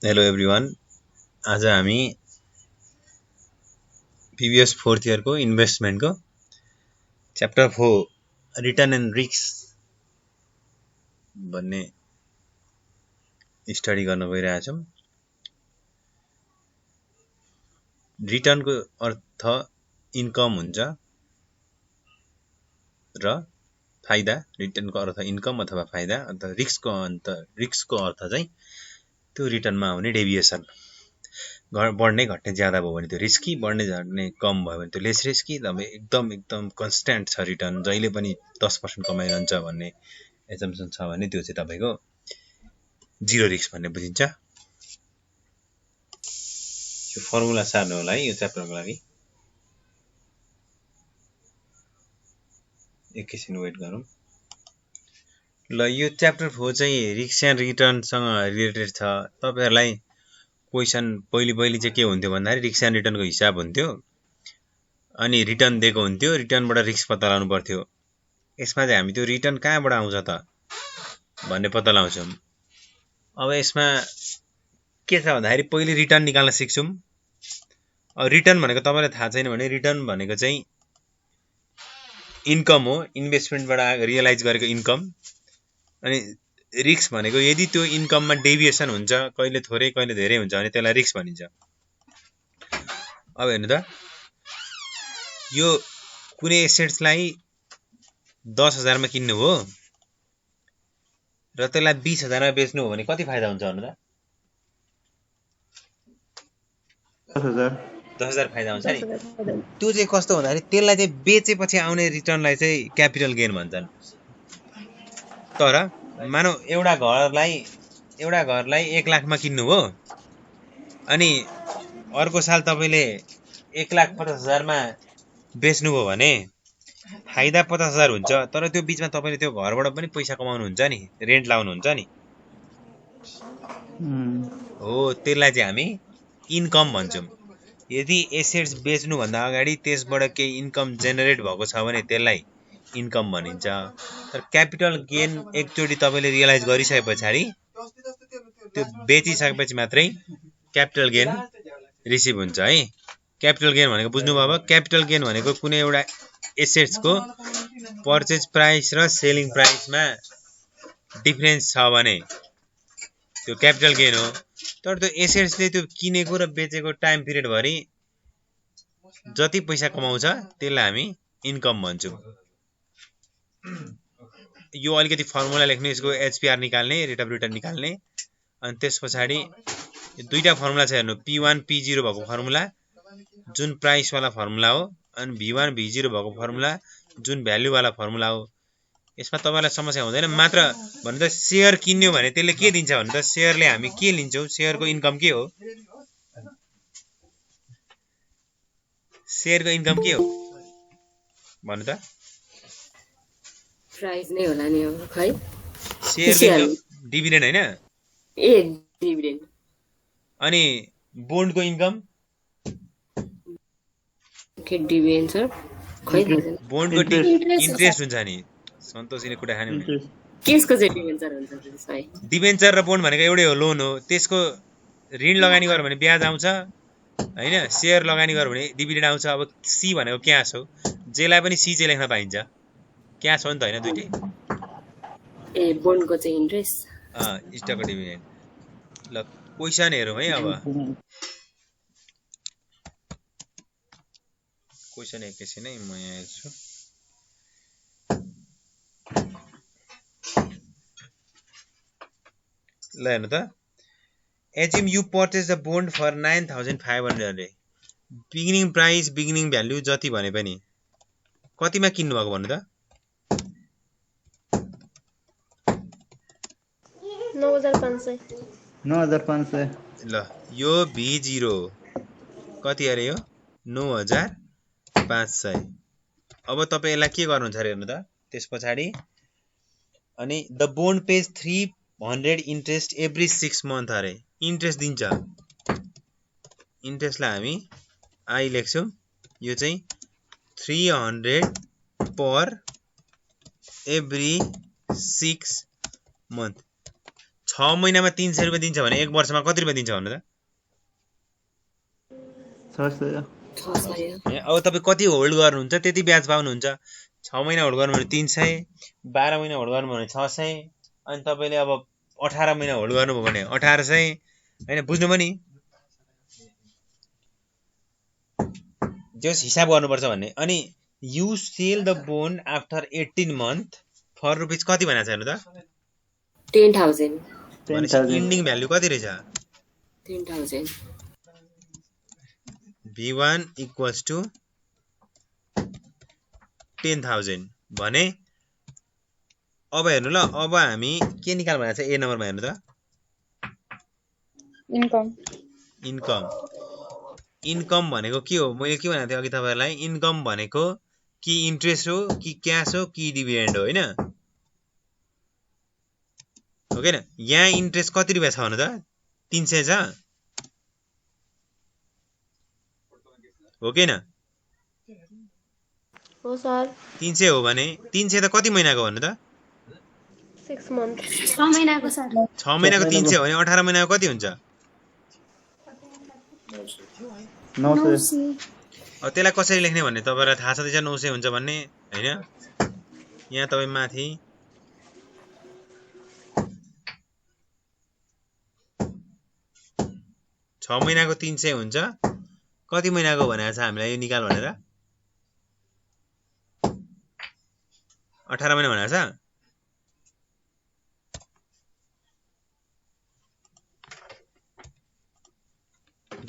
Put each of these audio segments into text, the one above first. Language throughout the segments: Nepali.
Hello everyone. आज हामी PBS 4th इयर को इन्भेस्टमेन्ट को च्याप्टर 4 रिटर्न एन्ड रिस्क भन्ने स्टडी गर्न गइरहेका छौं। रिटर्न को अर्थ इन्कम हुन्छ र फाइदा। रिटर्न को अर्थ इन्कम अथवा फाइदा, अन्त रिस्क को अर्थ चाहिँ त्यो रिटर्नमा आउने डेभिएसन। बढ्ने घट्ने ज्यादा भयो भने त्यो रिस्की, बढ्ने घट्ने कम भयो भने त्यो लेस रिस्की। एकदम कन्स्ट्यान्ट छ रिटर्न, जहिले पनि 10% कमाइरहन्छ भन्ने एजम्पसन छ भने त्यो चाहिँ तपाईको जिरो रिस्क भन्ने बुझिन्छ। यो फर्मुला सार्नु होला है यो च्याप्टरको लागि। एकैछिन वेट गरौँ। ल, यो च्याप्टर 4 चाहिँ रिस्क एन्ड रिटर्न सँग रिलेटेड छ। तपाईहरुलाई क्वेशन पहिले चाहिँ के हुन्थ्यो भन्दाखेरि रिस्क एन्ड रिटर्नको हिसाब हुन्थ्यो, अनि रिटर्न दिएको हुन्थ्यो, रिटर्नबाट रिस्क पत्ता लगाउनु पर्थ्यो। यसमा चाहिँ हामी त्यो रिटर्न कहाँबाट आउँछ त भन्ने पत्ता लगाउँछौं। अब यसमा के छ भन्दाखेरि पहिले रिटर्न निकाल्न सिक्छौं। अब रिटर्न भनेको तपाईलाई थाहा छैन भने रिटर्न भनेको चाहिँ इन्कम हो, इन्भेस्टमेन्टबाट रियलाइज गरेको इन्कम। अनि रिस्क भनेको यदि त्यो इन्कममा डेभिएसन हुन्छ, कहिले थोरै कहिले धेरै हुन्छ भने त्यसलाई रिस्क भनिन्छ। अब हेर्नु त, यो कुनै एसेट्सलाई 10,000 मा किन्नु हो र त्यसलाई 20,000 मा बेच्नु हो भने कति फाइदा हुन्छ भन्नु त? 10,000 फाइदा हुन्छ नि। त्यो चाहिँ कस्तो भन्दाखेरि त्यसलाई चाहिँ बेचेपछि आउने रिटर्नलाई चाहिँ क्यापिटल गेन भन्छन्। तर मानौ एउटा घरलाई 1 लाख मा किन्नु हो, अनि अर्को साल तपाईले 1,50,000 मा बेच्नु भयो भने फाइदा 50,000 हुन्छ। तर त्यो बीचमा तपाईले त्यो घरबाट पनि पैसा कमाउनु हुन्छ नि, रेन्ट लाउनु हुन्छ नि। हो, त्यसलाई चाहिँ हामी इन्कम भन्छौं। यदि एसेट्स बेच्नु भन्दा अगाडि त्यसबाट केही इन्कम जेनेरेट भएको छ भने त्यसलाई इन्कम भनिन्छ। तर क्यापिटल गेन एकचोटी तपाईले रियलाइज गरिसकेपछि त्यो बेचिसकेपछि मात्रै क्यापिटल गेन रिसिभ हुन्छ है। क्यापिटल गेन भनेको बुझ्नुभयो अब? क्यापिटल गेन भनेको कुनै एउटा एसेट्सको पर्चेज प्राइस र सेलिङ प्राइसमा डिफरेन्स छ भने त्यो क्यापिटल गेन हो। तर त्यो एसेट्सले त्यो किनेको र बेचेको टाइम पिरियड भरि जति पैसा कमाउँछ त्यसलाई हामी इन्कम भन्छौं। यो अलिकति फर्मुला लेख्ने, यसको HPR निकाल्ने, रेट अफ रिटर्न निकाल्ने। अनि त्यसपछि दुईटा फर्मुला छ हेर्नु, P1 P0 भएको फर्मुला जुन प्राइस वाला फर्मुला हो, अनि V1 V0 भएको फर्मुला जुन भ्यालु वाला फर्मुला हो। यसमा तपाईलाई समस्या हुँदैन। मात्र भन्नु त शेयर किन्यो भने त्यसले के दिन्छ भन्नु त? शेयरले हामी के लिन्छौं? शेयरको इन्कम के हो? शेयरको इन्कम के हो भन्नु त? प्राइस नै होला नि अब खै। शेयरको डिभिडेन्ड हैन? ए डिभिडेन्ड। अनि बोन्डको इन्कम के डिभिडेन्ड सर? खै बोन्डको इन्ट्रेस्ट हुन्छ नि। सन्तोषीले कुरा खाने भने केसको चाहिँ डिभेन्चर हुन्छ सही। डिभेन्चर र बोन्ड भनेको एउटै हो, लोन हो। त्यसको ऋण लगानी गर्यो भने ब्याज आउँछ हैन, शेयर लगानी गर्यो भने डिभिडेन्ड आउँछ। अब सी भनेको क्याश हो, जेलाई पनि सी चाहिँ लेख्न पाइन्छ। क्याश हो नि त हैन दुईटै? ए बोन्डको चाहिँ इन्ट्रेस्ट, स्टकको डिभिडेन्ड। ल, क्वेशन हेरौँ है। अब क्वेशन एकैछिन है, म यहाँ हेर्छु। ल हेर्नु त, assume you purchase the bond for 9,500। Beginning price, beginning value जति भने पनि कतिमा किन्नु भएको भन्नु त? 9,500। ल, यो V0 कति अरे? यो 9,500। अब तपाई यसलाई के गर्नुहुन्छ अरे हेर्नु त। त्यसपछि अनि the bond page 300 interest every 6 month अरे। इन्ट्रेस्ट दिन्छ। इन्ट्रेस्टलाई हामी आई लेख्छौं। यो चाहिँ 300 पर एभ्री 6 मन्थ। 6 6 महिनामा 300 रुपैयाँ दिन्छ भने 1 वर्षमा कति रुपैयाँ दिन्छ भन्नु त 600 अब तपाईँ कति होल्ड गर्नुहुन्छ त्यति ब्याज पाउनुहुन्छ 6 महिना होल्ड गर्नु भने 300 12 महिना होल्ड गर्नु भने 600 अनि तपाईँले अब 18 महिना होल्ड गर्नुभयो भने 1800 हैन बुझ्नुभयो नि जस हिसाब गर्नुपर्छ भन्ने अनि you sell the bond after 18 month for rupees कति भनेको छ हेर्नु त 10,000 भनेपछि इन्डिङ भ्यालु कति रहेछ 10,000 V1 equals to 10,000 भने अब हेर्नु ल अब हामी के निकाल भनेको छ ए नम्बरमा हेर्नु त इन्कम भनेको के हो मैले के भनेको थिएँ अघि तपाईहरुलाई इन्कम भनेको कि इन्ट्रेस्ट हो कि क्याश हो कि डिभिडेन्ड हो हैन हो के न यहाँ इन्ट्रेस्ट कति रुपैयाँ छ भन्नु त 300 छ हो के न हो सर 300 हो भने 300 त कति महिनाको भन्नु त 6 month 6 महिनाको सर 6 महिनाको 300 हो भने 18 महिनाको कति हुन्छ 900 अब त्यसलाई कसरी लेख्ने भन्ने तपाईहरुलाई थाहा छँदैछ 900 हुन्छ भन्ने हैन यहाँ तपाई माथि छ महिनाको 300 हुन्छ कति महिनाको भनेको छ हामीलाई यो निकाल भनेर 18 महिना भनेको छ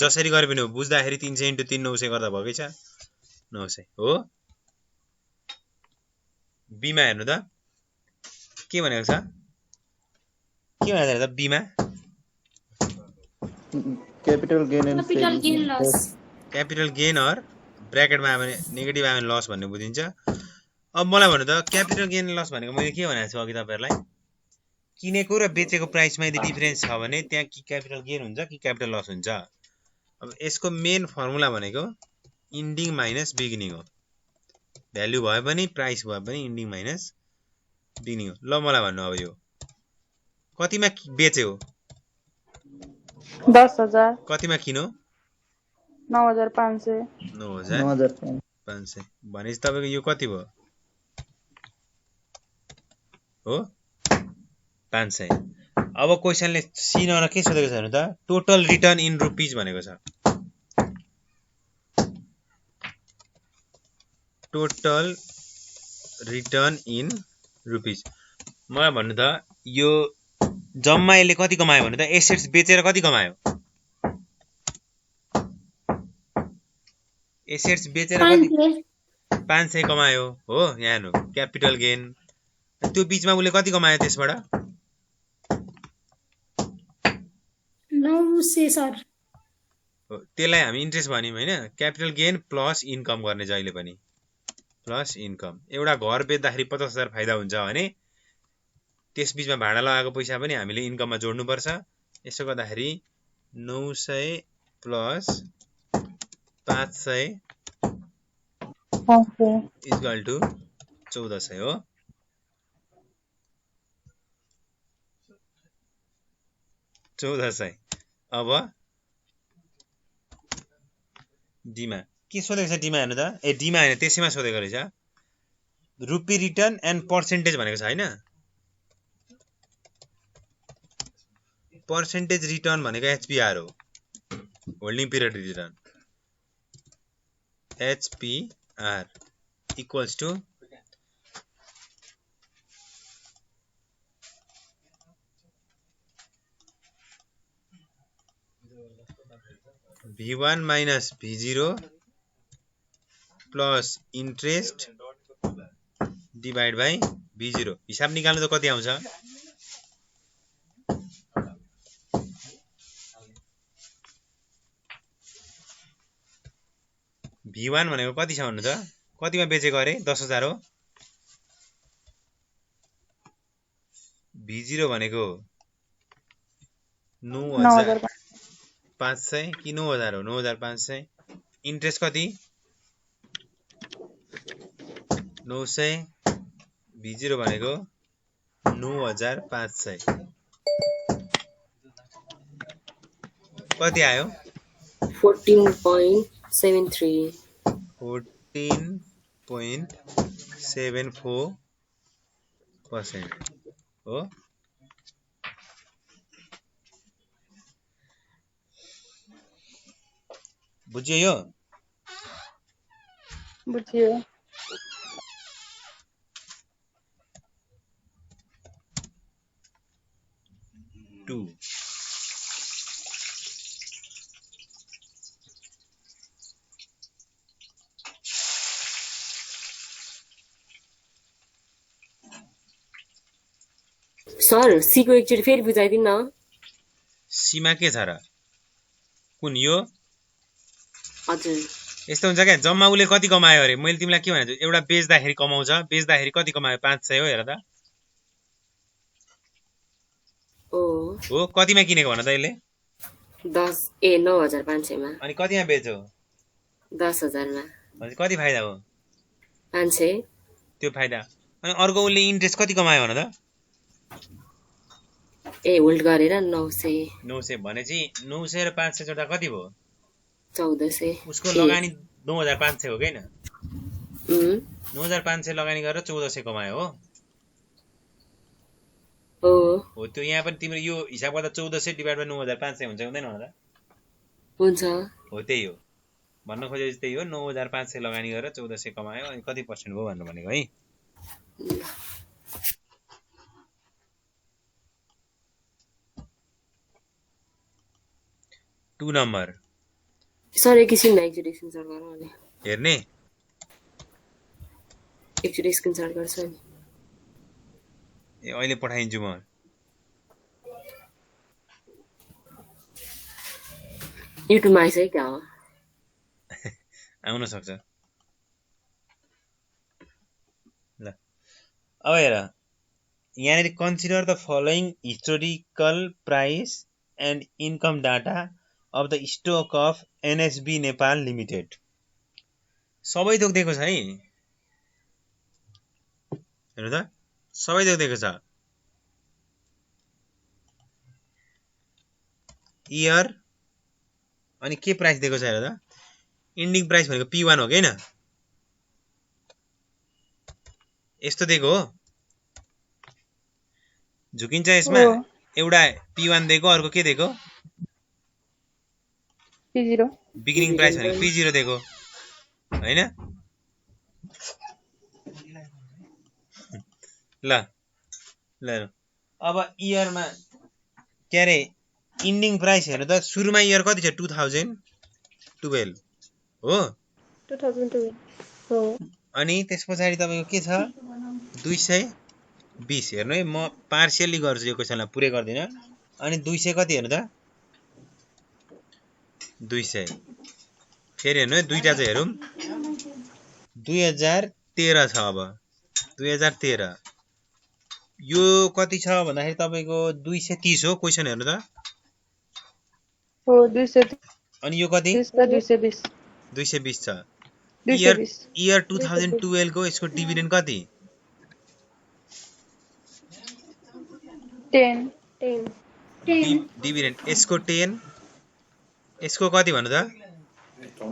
जसरी गरे पनि हो बुझ्दाखेरि 300 * 3 900 गर्दा भकै छ 900 हो बीमा हेर्नु त के भनेको छ के भनेको छ त बीमा capital gain and loss capital gain अर ब्र्याकेटमा आयो भने नेगेटिभ आयो भने लस भन्ने बुझिन्छ अब मलाई भन्नु त क्यापिटल गेन लस भनेको मैले के भनेको छु अघि तपाईहरुलाई किनेको र बेचेको प्राइसमा यदि डिफरेन्स छ भने त्यहाँ कि क्यापिटल गेन हुन्छ कि क्यापिटल लस हुन्छ अब यसको मेन फर्मुला भनेको इन्डिङ माइनस बिगिनिङ हो भ्यालु भए पनि प्राइस भए पनि इन्डिङ माइनस बिगिनिङ हो ल मलाई भन्नु अब यो कतिमा बेच्यो 10,000 कतिमा किनो 9,500 9,500 भनेपछि तपाईको यो कति भयो हो 500 अब क्वेशनले सी नम्बर के सोधेको छ हेर्नु त टोटल रिटर्न इन रुपीज भनेको छ टोटल रिटर्न इन रुपीज मलाई भन्नु त यो जम्मा यसले कति कमायो भने त एसेट्स बेचेर कति कमायो एसेट्स बेचेर कति 500 कमायो हो यहाँ हेर्नु क्यापिटल गेन त्यो बीचमा उले कति कमायो त्यसबाट 900 सर हो त्यसलाई हामी इन्ट्रेस्ट भन्यौं हैन क्यापिटल गेन प्लस इन्कम गर्ने जहिले पनि प्लस इन्कम एउटा घर बेच्दाखेरि 50,000 फाइदा हुन्छ भने त्यस बीचमा भाडा लगाएको पैसा पनि हामीले इन्कममा जोड्नु पर्छ यसो गर्दाखेरि 900 प्लस 500 इक्वल टु 1400 हो अब डीमा के सोधेको छ डीमा हेर्नु त ए डीमा हैन त्यसैमा सोधेको रहेछ रुपी रिटर्न एन्ड पर्सेन्टेज भनेको छ हैन पर्सेन्टेज रिटर्न भनेको एचपीआर हो holding period return HPR equals to V1 minus V0 plus interest divide by V0 हिसाब निकाल्नु त कति आउँछ V1 भनेको कति छ भन्नु त कतिमा बेचेको अरे 10,000 हो V0 भनेको 9,500 कि 9,000 हो 9,500 इन्ट्रेस्ट कति 900 V0 भनेको 9,500 कति आयो 14.73 14.74% हो बुझ्यो यो बुझियो 2 सर सी को एकचोटि फेरि बुझाइदिनु न सीमा के छ र कुन यो हजुर यस्तो हुन्छ क्या जम्मा उसले कति कमायो अरे मैले तिमीलाई के भनेको छु एउटा बेच्दाखेरि कमाउँछ बेच्दाखेरि कति कमायो 500 हो हेर त हो कतिमा किनेको भन त यसले 9,500 मा अनि कतिमा बेच्यो 10,000 मा भनेपछि कति फाइदा हो 500 त्यो फाइदा अनि अर्को उसले इन्ट्रेस्ट कति कमायो भन त ए होल्ड गरेर 900 900 भनेपछि 900 र 500 जोड्दा कति भयो 1400 उसको लगानी 9500 हो हैन 9500 लगानी गरेर 1400 कमायो हो त्यो यहाँ पनि तिम्रो यो हिसाब गर्दा 1400 डिभाइड बाइ 9500 हुन्छ हुँदैन होला हुन्छ हो त्यही हो भन्न खोजेको त्यही हो 9500 लगानी गरेर 1400 कमायो अनि कति पर्सेन्ट भयो भन्नु भनेको है टु नम्बर सर एकैछिन एकचोटि स्क्रिनशट गरौँ अनि हेर्ने एकचोटि स्क्रिनशट गर्छु नि ए अहिले पठाइन्छु म युट्युबमा आइसक्यो क्या हो आउन सक्छ ल अब हेर यहाँनिर consider the following historical price and income data of the stock of NSB Nepal limited सबै थोक दिएको छ है हेर्नु त सबै थोक दिएको छ इयर अनि के प्राइस दिएको छ हेर त इन्डिङ प्राइस भनेको P1 हो हैन यस्तो दिएको हो झुकिन्छ यसमा एउटा P1 दिएको अर्को के दिएको P0 बिगिनिङ प्राइस भनेको P0 दिएको हैन ल ल अब इयरमा के अरे इन्डिङ प्राइस हेर्नु त सुरुमा इयर कति छ 2012 हो 2012 हो अनि त्यसपछि तपाईको के छ 220 हेर्नु है म पार्शियली गर्छु यो क्वेशनलाई पुरै गर्दिन अनि 200 कति हेर्नु त 200 फेरि हेर्नु है दुईटा चाहिँ हेरौँ 2013 छ अब 2013 यो कति छ भन्दाखेरि तपाईको 230 हो क्वेशन हेर्नु त हो 230 अनि यो कति 220 220 छ 220 इयर 2012 को यसको डिभिडेन्ड कति 10 डिभिडेन्ड यसको 10 यसको कति भन्नु त 20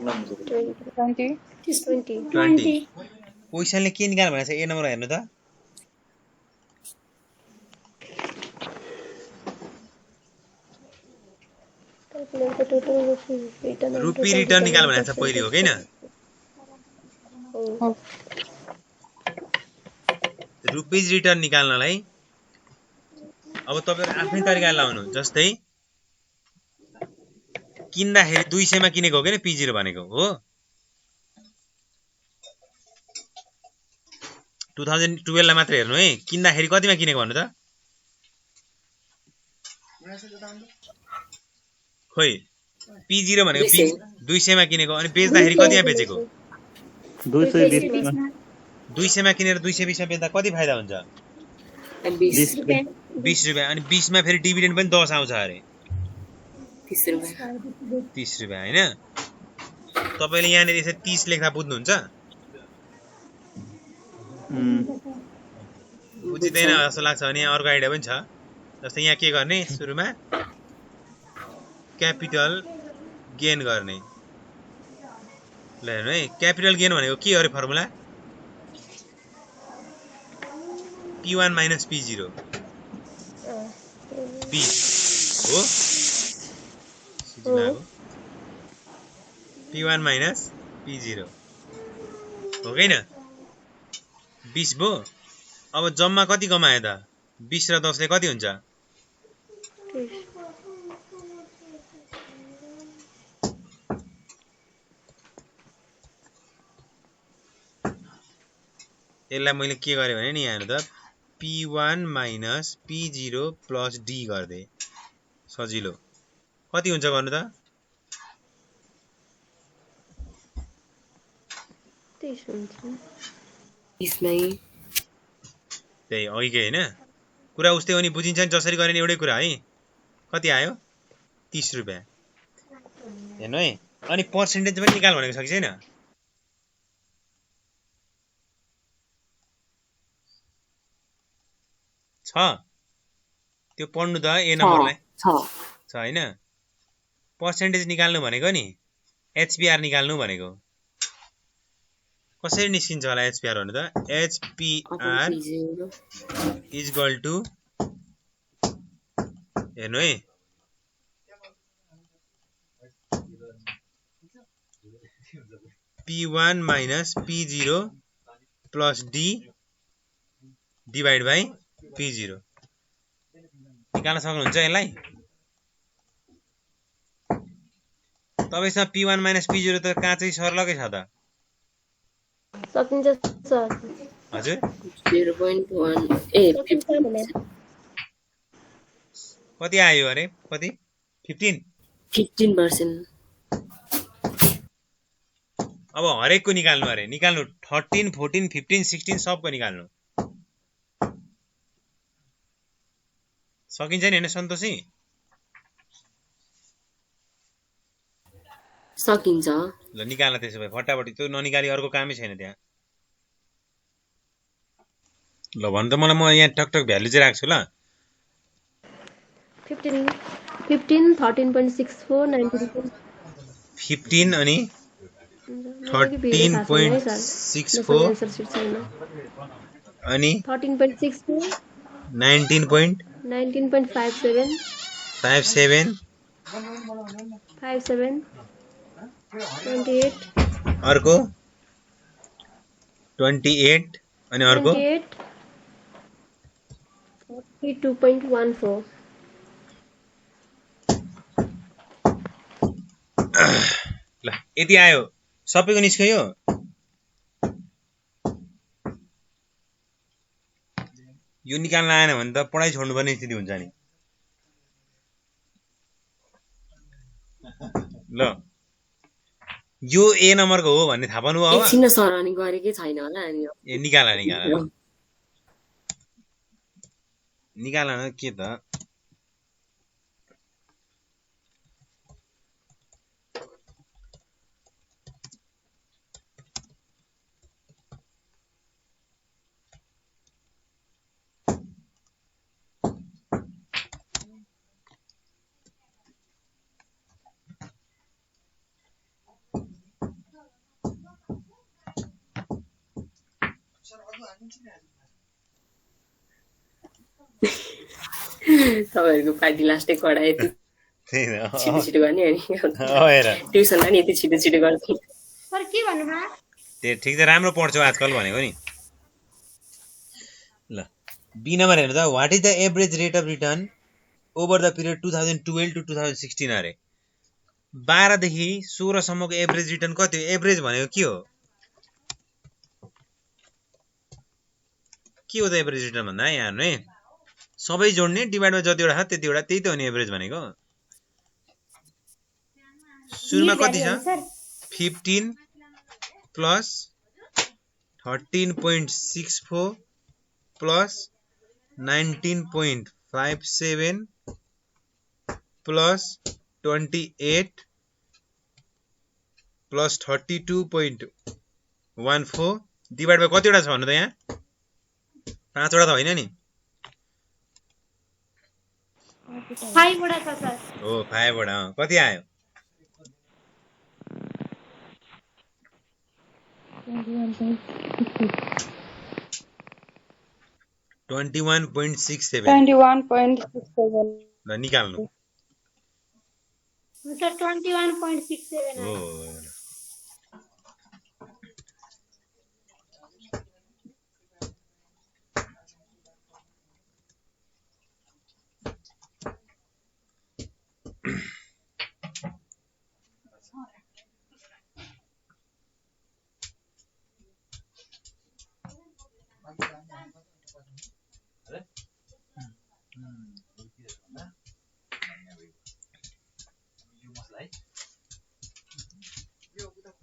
क्वेशनले के निकाल भनेको छ ए नम्बर हेर्नु त रुपी रिटर्न निकाल भनेको छ पहिले हो हैन रुपीज रिटर्न निकाल्नलाई अब तपाईहरु आफ्नै तरिकाले लाउनु जस्तै किन्दाखेरि 200 मा किनेको हो हैन P0 भनेको हो 2012 ला मात्र हेर्नु है किन्दाखेरि कतिमा किनेको भन्नु त खोइ P0 भनेको 200 मा किनेको अनि बेच्दाखेरि कतिमा बेचेको 200 मा किनेर 220 मा बेच्दा कति फाइदा हुन्छ 20 रुपैयाँ अनि 20 मा फेरि डिभिडेन्ड पनि 10 आउँछ अरे 30 रुपैयाँ 30 रुपैयाँ हैन तपाईले यहाँ यसरी 30 लेख्दा बुझ्नुहुन्छ बुझिदैन जस्तो लाग्छ भने यहाँ अर्को आइडिया पनि छ जस्तै यहाँ के गर्ने सुरुमा क्यापिटल गेन गर्ने। ल हेर्नु है, क्यापिटल गेन भनेको के हो रे फर्मुला? P1 minus P0 20 हो, सिटी लाग्यो। P1 minus P0 हो कि हैन? 20 भयो। अब जम्मा कति कमायो त? 20 र 10 ले कति हुन्छ? 30. यसलाई मैले के गरे भने नि, यहाँ हेर्नु त, P1 minus P0 plus D गर्दे सजिलो। कति हुन्छ गर्नु त? 30 हुन्छ। यसमै त्यही अघिकै हैन, कुरा उस्तै हो नि, बुझिन्छ नि जसरी गरे नि एउटै कुरा है। कति आयो? 30 रुपैयाँ। हेर्नु है, अनि पर्सेन्टेज पनि निकाल भनेको छ कि छैन? छ, त्यो पढ्नु त ए नम्बरलाई छ हैन। पर्सेन्टेज निकाल्नु भनेको नि एचपिआर निकाल्नु भनेको। कसरी निस्किन्छ होला एचपिआर भन्नु त? एचपिआर इज इक्वल टु, हेर्नु है, P1 minus P0 plus D divide by P0। निकाल्न सक्नुहुन्छ यसलाई? तपाईसँग P1 minus P0 त काँचै सर्लकै छ त। सकिन्छ सर। हजुर 0.1 कति आयो अरे? कति? 15%। अब हरेकको निकाल्नु अरे, निकाल्नु 13, 14, 15, 16 सबको निकाल्नु। सकिन्छ नि हैन सन्तोषी? सकिन्छ। ल निकाल्न त्यसो भए फटाफटी, त्यो ननिकाली अर्को कामै छैन त्यहाँ। ल भन्नु त मलाई, म यहाँ टकटक भ्यालु चाहिँ राख्छु ल। 15, 13.64, 15 अनि 13.64 अनि 13.64, 19.57 57, 28, अर्को 28 अनि अर्को 42.14। ल यति आयो, सबैको निस्क्यो। यो निकाल्न आएन भने त पढाइ छोड्नुपर्ने स्थिति हुन्छ नि। ल यो ए नम्बरको हो भन्ने थाहा पाउनु भयो? एकछिन सर अनि गरेकै छैन होला अनि। ए निकाल न के त? तपाईँहरूको पार्टी लास्टै कडा यति छिटो छिटो गर्ने अनि ट्युसनलाई नि यति छिटो छिटो गर्छ। त्यो ठिक छ, राम्रो पढ्छौ आजकल भनेको नि। ल बी नम्बर हेर्नु त, what is the average rate of return over the period 2012 to 2016 अरे। 12 देखि 16 सम्मको एभरेज रिटर्न कति हो? एभरेज भनेको के हो? के हो त एभरेज रिटर्न भन्दा? यहाँ हेर्नु है, सबै जोड्ने डिभाइडमा जतिवटा छ त्यतिवटा, त्यही त हो नि एभरेज भनेको। सुरुमा कति छ? 15 plus 13.64 plus 19.57 plus 28 plus 32.14 divide by कतिवटा छ भन्नु त? यहाँ 5 वटा त होइन नि। 5 वटा छ सर। हो 5 वटा कति आयो 21.67 21.67 ल निकाल्नु सर 21.67 हो आयो।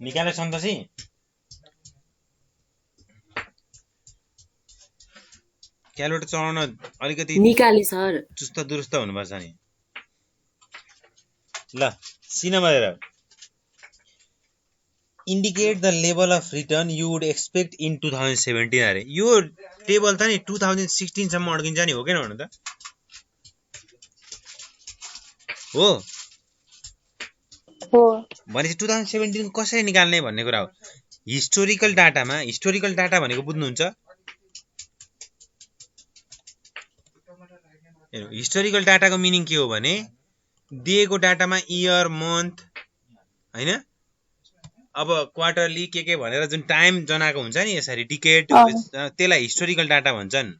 निकाले सन्तोषी क्यालकुलेटर चलाउन अलिकति निकाले सर चुस्त दुरुस्त हुनुपर्छ नि ल सी नम्बर हेर indicate the level of return you would expect in 2017 अरे यो टेबल त नि 2016 सम्म अड्किन्छ नि हो के भन्नु त हो हो भनेपछि 2017 कसरी निकाल्ने भन्ने कुरा हो हिस्टोरिकल डाटा भनेको बुझ्नुहुन्छ हिस्टोरिकल डाटाको मिनिङ के हो भने दिएको डाटामा इयर मन्थ हैन अब क्वार्टरली के भनेर जुन टाइम जनाएको हुन्छ नि यसरी डिकेड त्यसलाई हिस्टोरिकल डाटा भन्छन्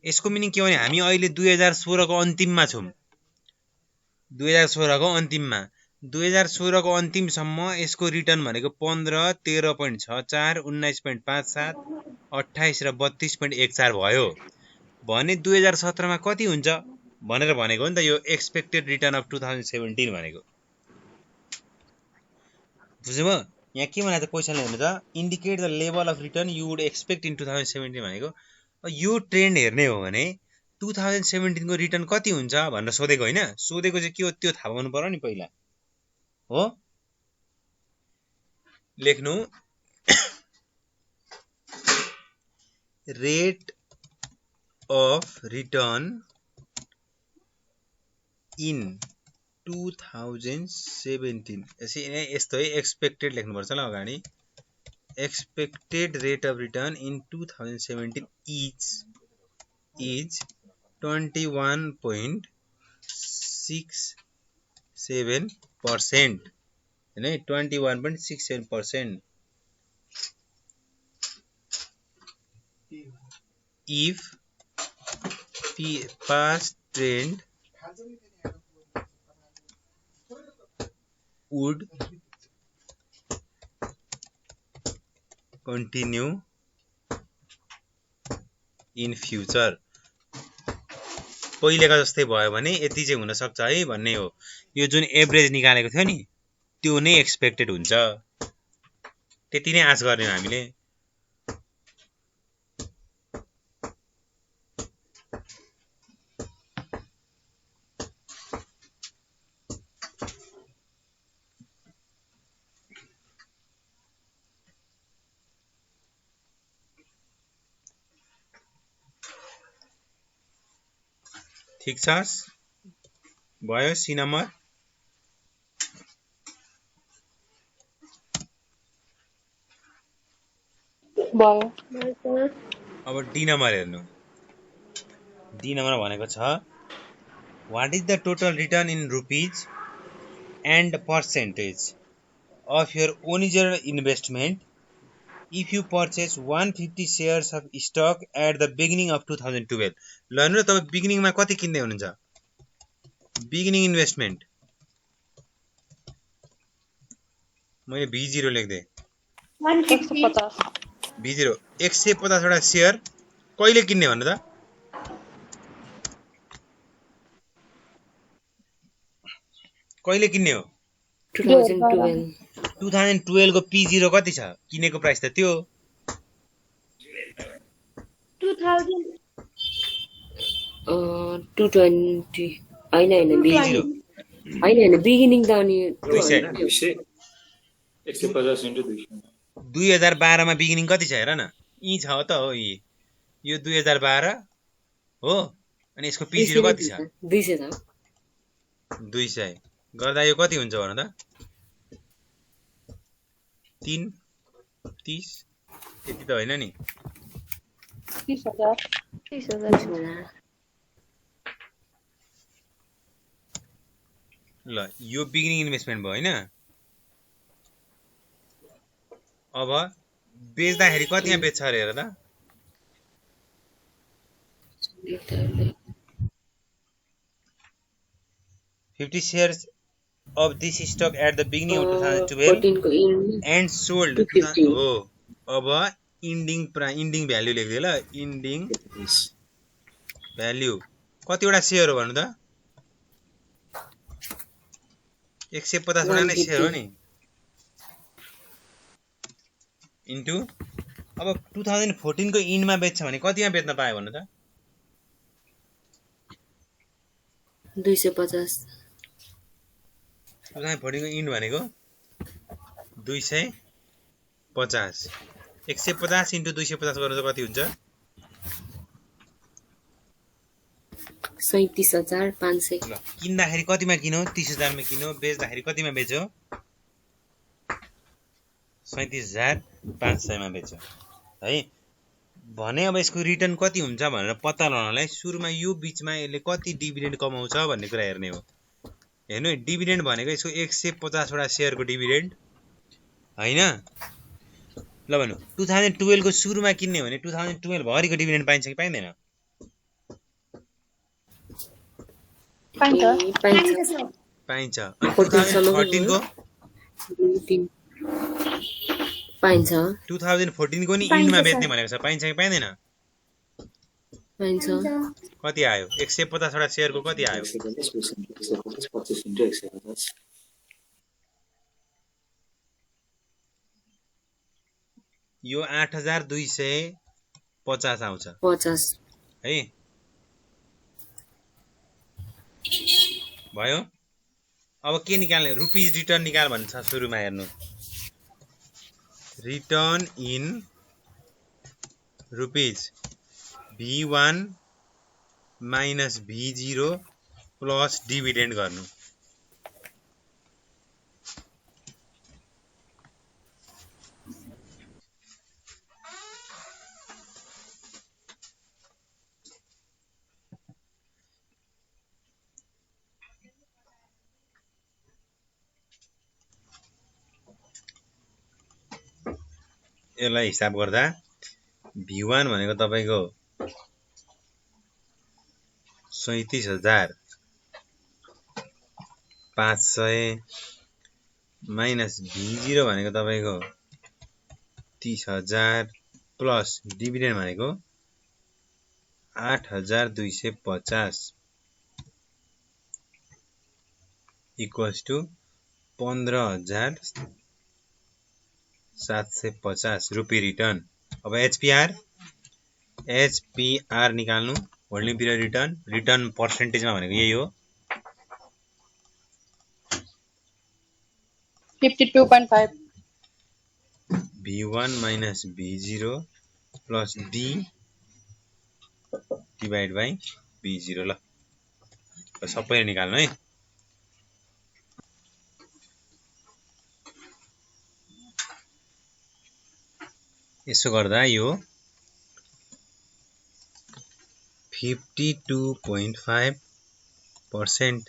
यसको मिनिङ के हो भने हामी अहिले 2016 को अन्तिममा छौं 2016 को अन्तिममा 2016 को अन्तिमसम्म यसको रिटर्न भनेको 15 13.64 19.57 28 र 32.14 भयो भने 2017 मा कति हुन्छ भनेर भनेको हो नि त यो एक्सपेक्टेड रिटर्न अफ 2017 भनेको बुझ्नुभयो यहाँ के भनेको क्वेशनले हेर्नु त indicate the level of return you would expect in 2017 भनेको यो ट्रेन्ड हेर्ने हो भने 2017 को रिटर्न कति हुन्छ भनेर सोधेको हैन सोधेको चाहिँ के हो त्यो थाहा पाउनु पर्यो नि पहिला हो लेख्नु रेट अफ रिटर्न इन 2017 यस्तो है एक्सपेक्टेड लेख्नुपर्छ ल अगाडि expected rate of return in 2017 is 21.67% हैन 21.67% if past trend would continue in future पहिलेका जस्तै भयो भने यति चाहिँ हुन सक्छ है भन्ने हो यो जुन एभरेज निकालेको थियो नि त्यो नै एक्सपेक्टेड हुन्छ त्यति नै आश गर्ने हामीले ठीक छ भयो सी नम्बर भयो अब डी नम्बर हेर्नु डी नम्बर भनेको छ what is the total return in rupees and percentage of your original investment if you purchase 150 shares of stock at the beginning of 2012 ल हेर्नु तपाई बिगिनिङ मा कति किन्दै हुनुहुन्छ बिगिनिङ इन्भेस्टमेन्ट मैले B0 लेख्दै 150 B0 150 वटा शेयर कहिले किन्ने भन्नु त कहिले किन्ने हो 2012 को P0 कति छ किनेको प्राइस त त्यो 220 हैन बिगिनिङ त अनि 150 into 2012 मा बिगिनिङ कति छ हेर न यी छ त हो यो 2012 हो अनि यसको P0 कति छ 200 छ 200 गर्दा यो कति हुन्छ भन त 3 30 यति त होइन नि 30,000 30,000 ल यो बिगिनिङ इन्भेस्टमेन्ट भयो हैन अब बेच्दाखेरि कतिमा बेच्छ अरे हेर त 50 shares of this stock at the beginning of 2012 14 को इन and sold 250 हो अब इन्डिङ भ्यालु लेख्दिए ल इन्डिङ भ्यालु कतिवटा शेयर हो भन्नु त 150 वटा नै शेयर हो नि इन्टु अब 2014 को इनमा बेच्छ भने कतिमा बेच्न पायो भन्नु त 250 2014 को इन भनेको 250 150 इन्टु 250 गर्नु त कति हुन्छ 37,500 ल किन्दाखेरि कतिमा किन्यो 30,000 मा किन्यो बेच्दाखेरि कतिमा बेच्यो 37,500 मा बेच्यो है भने अब यसको रिटर्न कति हुन्छ भनेर पत्ता लगाउनलाई सुरुमा यो बीचमा यसले कति डिभिडेन्ड कमाउँछ भन्ने कुरा हेर्ने हो हेर्नु है डिभिडेन्ड भनेको यसको 150 वटा शेयरको डिभिडेन्ड हैन ल भन्नु 2012 को सुरुमा किन्ने भने 2012 भरिको डिभिडेन्ड पाइन्छ कि पाइदैन पाइन्छ पाइन्छ अनि 2014 को पाइन्छ 2014 को नि इनमा बेच्ने भनेको छ पाइन्छ कि पाइदैन पाइन्छ कति आयो 150 वटा शेयरको कति आयो यो 8,250 आउँछ 50 है भयो अब के निकाल्ने रुपीज रिटर्न निकाल भन्छ सुरुमा हेर्नु return in rupees V1 minus V0 plus dividend गर्नु यसलाई हिसाब गर्दा V1 भनेको तपाईको 37,500 माइनस V0 भनेको तपाईको 30,000 प्लस डिभिडेन्ड भनेको 8,250 इक्वल्स टु 15,750 रुपी रिटर्न अब एचपीआर निकाल्नु होल्डिङ पिरियड रिटर्न पर्सेन्टेजमा भनेको यही हो 52.5 V1 minus V0 plus D divide by V0 ल सबै निकाल्नु है यसो गर्दा यो 52.5%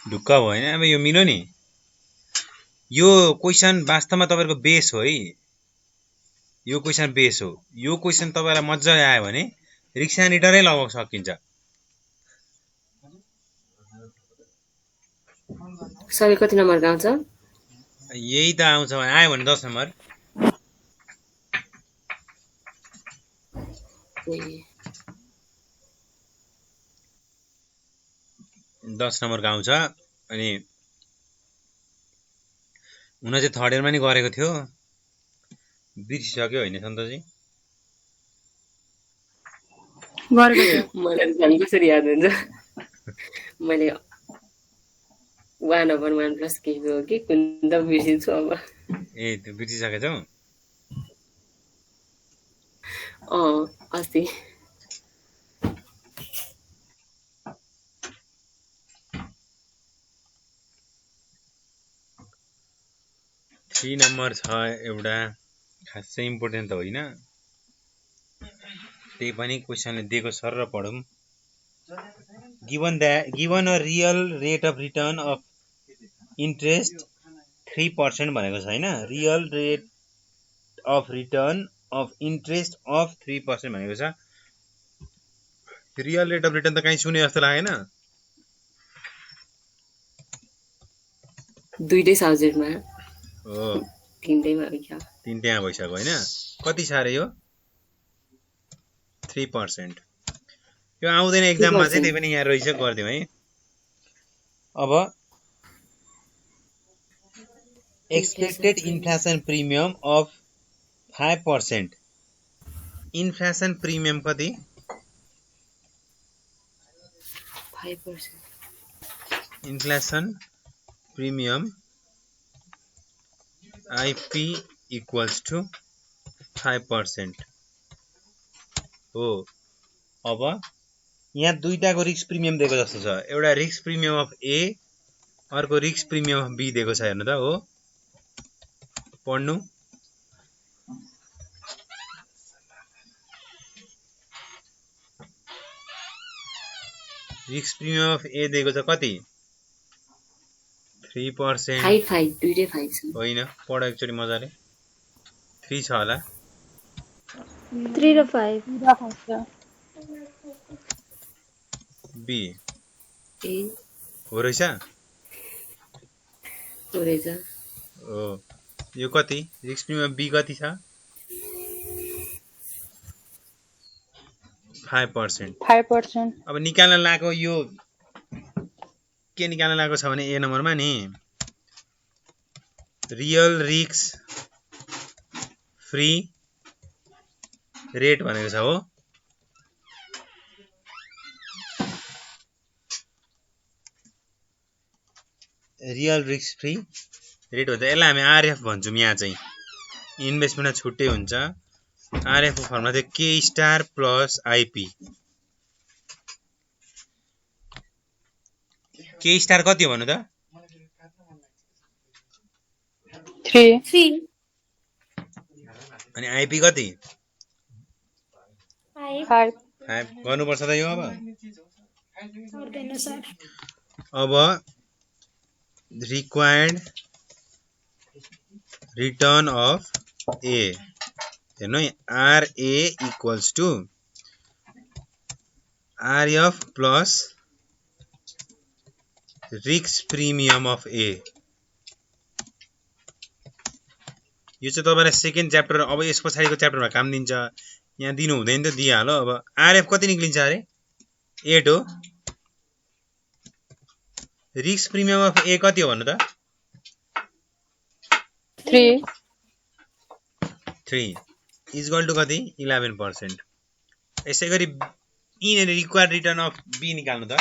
ढुक्क भयो हैन अब यो मिल्यो नि यो क्वेशन वास्तवमा तपाईहरुको बेस हो है यो क्वेशन बेस हो यो क्वेशन तपाईलाई मज्जाले आयो भने रिक्सा निटरै लगाउन सकिन्छ सबै कति नम्बर आउँछ यही त आउँछ भने आयो भने 10 नम्बर दस नम्बरको आउँछ अनि हुन चाहिँ थर्ड इयरमा नि गरेको थियो बिर्सिसक्यो हैन सन्तोषजी गरेको थियो मलाई झन् कसरी याद हुन्छ मैले 1/1 प्लस के हो कि कुन त बिर्सिन्छु अब ए त्यो बिर्सिसकेछौ अस्ति 3 नम्बर छ एउटा खासै इम्पोर्टेन्ट त होइन त्यही पनि क्वेसनले दिएको सर र पढौँ given a real rate of return of interest 3% भनेको छ हैन real rate of return of interest of 3% भनेको छ रियल रेट अफ रिटर्न त कहीँ सुने जस्तो लागेन दुईटै सब्जेक्टमा हो तीनटैमा क्या तीनटैमा भइसक्यो हैन कति छ रे यो 3% यो आउँदैन एक्जाममा चाहिँ त्यही पनि यहाँ रहेछ गर्दियौ है अब expected inflation premium of 5% inflation premium कति 5% inflation premium IP equals to 5% हो अब यहाँ दुईटाको रिस्क प्रिमियम दिएको जस्तो छ एउटा रिस्क प्रिमियम अफ ए अर्को रिस्क प्रिमियम अफ बी दिएको छ हेर्नु त हो पढ्नु रिस्क प्रिमियम अफ ए दिएको छ कति 3% 5 दुईटै 5 छ होइन पढ एकचोटी मजाले 3 छ होला 3 र 5 बी ए हो रहेछ हो यो कति रिस्क प्रिमियम बी कति छ 5% अब निकाल्न लागेको यो के निकाल्न लागेको छ भने ए नम्बरमा नि रियल रिस्क फ्री रेट भनेको छ हो रियल रिस्क फ्री रेट हुन्छ यसलाई हामी आरएफ भन्छौँ यहाँ चाहिँ इन्भेस्टमेन्टमा छुट्टै हुन्छ आरएफ को फर्मुला चाहिँ के स्टार प्लस आइपी के स्टार कति हो भन्नु त 3 अनि आइपी कति 5 गर्नुपर्छ त यो गर्दैन सर अब रिक्वायर्ड रिटर्न अफ ए हेर्नु RA equals to RF plus risk premium of A यो चाहिँ तपाईलाई सेकेन्ड च्याप्टर अब यस पछाडिको च्याप्टरमा काम दिन्छ यहाँ दिनु हुँदैन त दिइहाल्यो अब आरएफ कति निक्लिन्छ अरे 8 हो रिस्क प्रिमियम अफ ए कति हो भन्नु त 3 इक्वल टु कति 11% यसै गरी in required return of B निकाल्नु त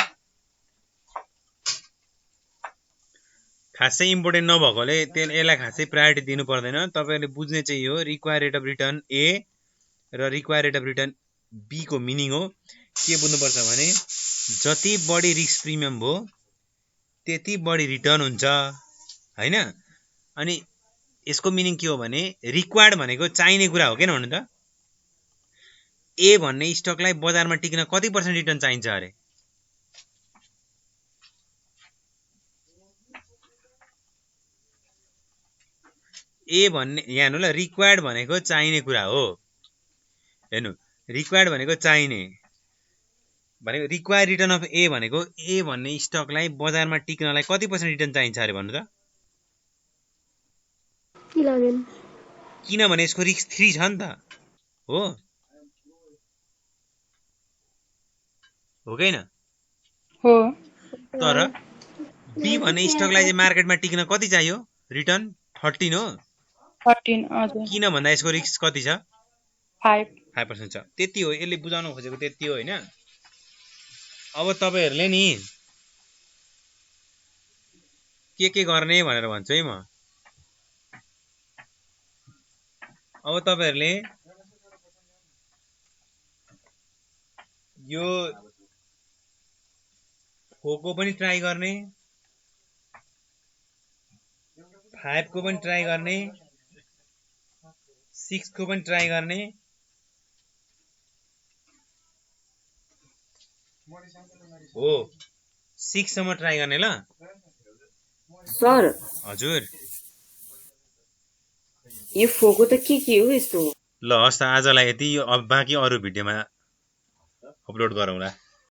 खासै इम्पोर्टेन्ट नभएकोले यसलाई खासै प्रायोरिटी दिनु पर्दैन तपाईहरुले बुझ्ने चाहिँ यो required rate of return A र required rate of return B को मिनिङ हो के बुझ्नुपर्छ भने जति बढी रिस्क प्रिमियम भो त्यति बढी रिटर्न हुन्छ हैन अनि यसको मिनिङ के हो भने रिक्वायर्ड भनेको चाहिने कुरा हो किन भन्नु त ए भन्ने स्टकलाई बजारमा टिक्न कति % रिटर्न चाहिन्छ अरे ए भन्ने यहाँ हेर्नु ल रिक्वायर्ड भनेको चाहिने कुरा हो हेर्नु रिक्वायर्ड भनेको चाहिने भनेको रिक्वायर्ड रिटर्न अफ ए भनेको ए भन्ने स्टकलाई बजारमा टिक्नलाई कति % रिटर्न चाहिन्छ अरे भन्नु त 11 किनभने यसको रिस्क 3 छ नि त हो हो कि हैन हो तर बी भन्ने स्टकलाई चाहिँ मार्केटमा टिक्न कति चाहियो रिटर्न 13 हो 13 हजुर किन भन्दा यसको रिस्क कति छ 5% छ त्यति हो यसले बुझाउन खोजेको त्यति हो हैन अब तपाईहरुले नि के गर्ने भनेर भन्छु है म अब तपाईहरुले यो 4 को पनि ट्राई गर्ने, 5 को पनि ट्राई गर्ने, 6 को पनि ट्राई गर्ने, हो 6 सम्म ट्राई गर्ने ल सर। हजुर यो 4 को त के हो यस्तो? ल हस् त आजलाई यति, यो अब बाँकी अरू भिडियोमा अपलोड गरौँला।